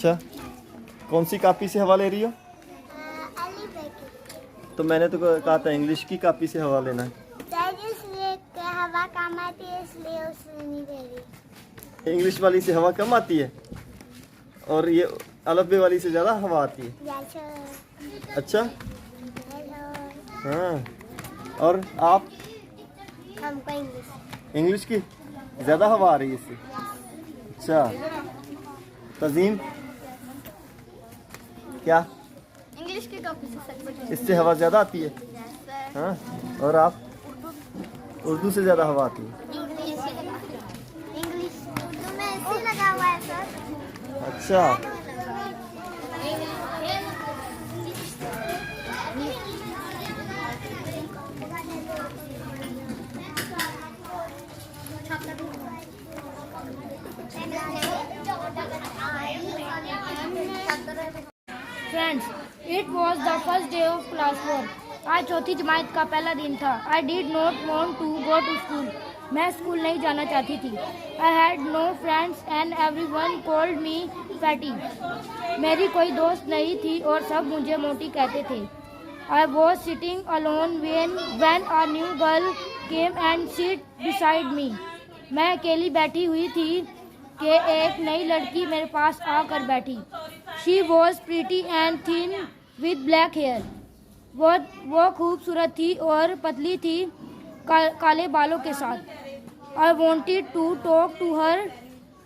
अच्छा, कौन सी कापी से हवा ले रही हो? तो मैंने तो कहा था इंग्लिश की कापी से हवा लेना है। इसलिए हवा कम आती है, इसलिए उससे नहीं दे रही। इंग्लिश वाली से हवा कम आती है और ये अलफबे वाली से ज़्यादा हवा आती है। अच्छा, हाँ। और आप? हमको इंग्लिश की ज़्यादा हवा आ रही है इससे। अच्छा, तज़ीम क्या? इंग्लिश की कॉपी से इससे हवा ज़्यादा आती है। हाँ, और आप? उर्दू से ज़्यादा हवा आती है। इंग्लिश उर्दू में ऐसे लगा हुआ है सर। अच्छा, Friends, it was the first day of class 4. आज चौथी जमात का पहला दिन था. I did not want to go to school. मैं स्कूल नहीं जाना चाहती थी. I had no friends and everyone called me fatty. मेरी कोई दोस्त नहीं थी और सब मुझे मोटी कहते थे. I was sitting alone when a new girl came and sat beside me. मैं अकेली बैठी हुई थी कि एक नई लड़की मेरे पास आकर बैठी. She was pretty and thin with black hair. वो खूबसूरत थी और पतली थी काले बालों के साथ. I wanted to talk to her,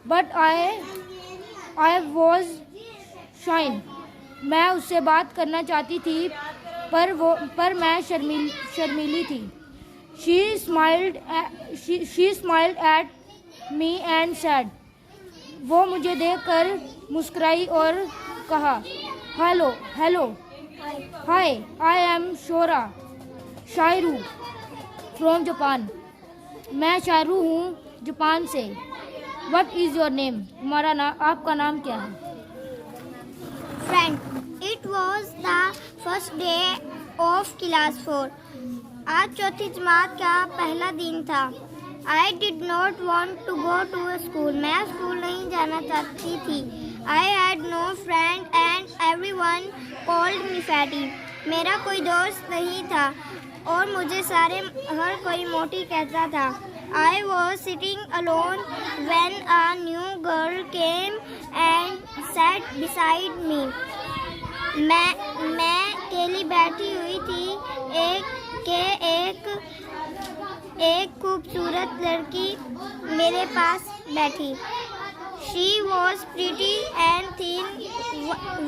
but I was shy. मैं उससे बात करना चाहती थी पर मैं शर्मीली थी. She smiled at me and said. वो मुझे देखकर मुस्कुराई और कहा, hello, hi, I am Shairu from Japan. मैं शायरू हूँ जापान से. What is your name? आपका नाम क्या है? Friend, it was the first day of class 4. आज चौथी जमात का पहला दिन था. I did not want to go to school. मैं स्कूल नहीं जाना चाहती थी. I had no friend and everyone called me fatty. मेरा कोई दोस्त नहीं था और मुझे हर कोई मोटी कहता था. I was sitting alone when a new girl came and sat beside me. मैं अकेली बैठी हुई थी एक खूबसूरत लड़की मेरे पास बैठी. She was pretty and thin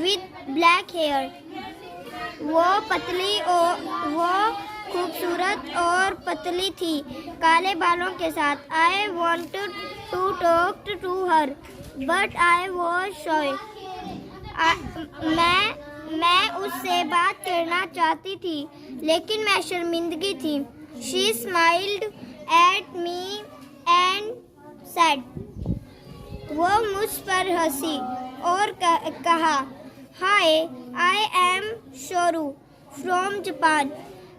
with black hair. वो खूबसूरत और पतली थी काले बालों के साथ. I wanted to talk to her, but I was shy. मैं उससे बात करना चाहती थी लेकिन मैं शर्मिंदगी थी. She smiled at me and said. वो मुझ पर हंसी और कहा, हाय, आई एम शोरू फ्रॉम जापान.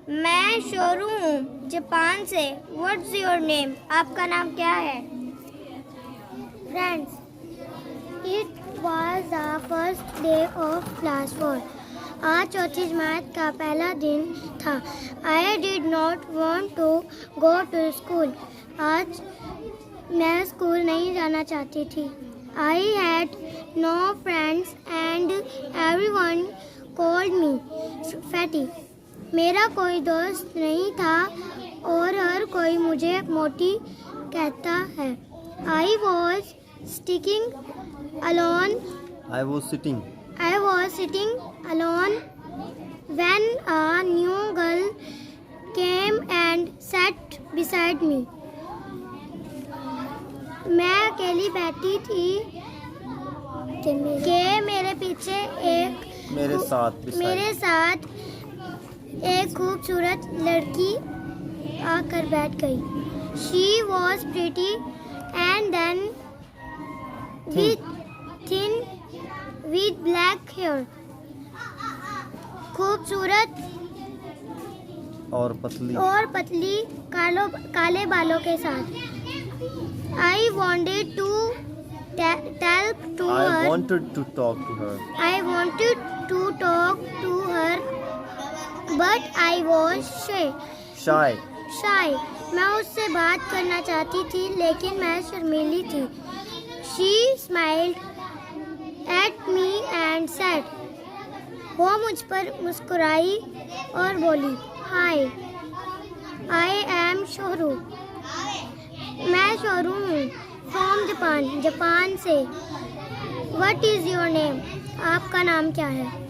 मैं शोरू हूँ जापान से. What's your name? आपका नाम क्या है? Friends, it was the first day of class 4. आज चौथी जमात का पहला दिन था. I did not want to go to school. आज मैं स्कूल नहीं जाना चाहती थी. I had no friends and everyone called me fatty. मेरा कोई दोस्त नहीं था और हर कोई मुझे मोटी कहता है. I was sitting alone when a new girl came and sat beside me. मैं अकेली बैठी थी कि मेरे साथ एक खूबसूरत लड़की आकर बैठ गई. She was pretty and then thin with black hair. खूबसूरत और पतली काले बालों के साथ. I wanted to talk to I her. wanted to talk to her. I wanted to talk to her, but I was Shy. shy. मैं उससे बात करना चाहती थी लेकिन मैं शर्मीली थी. She smiled at me and said. वो मुझ पर मुस्कुराई और बोली, Hi, I am शोरू. मैं शोरू हूँ. From Japan, जापान से. What is your name? आपका नाम क्या है?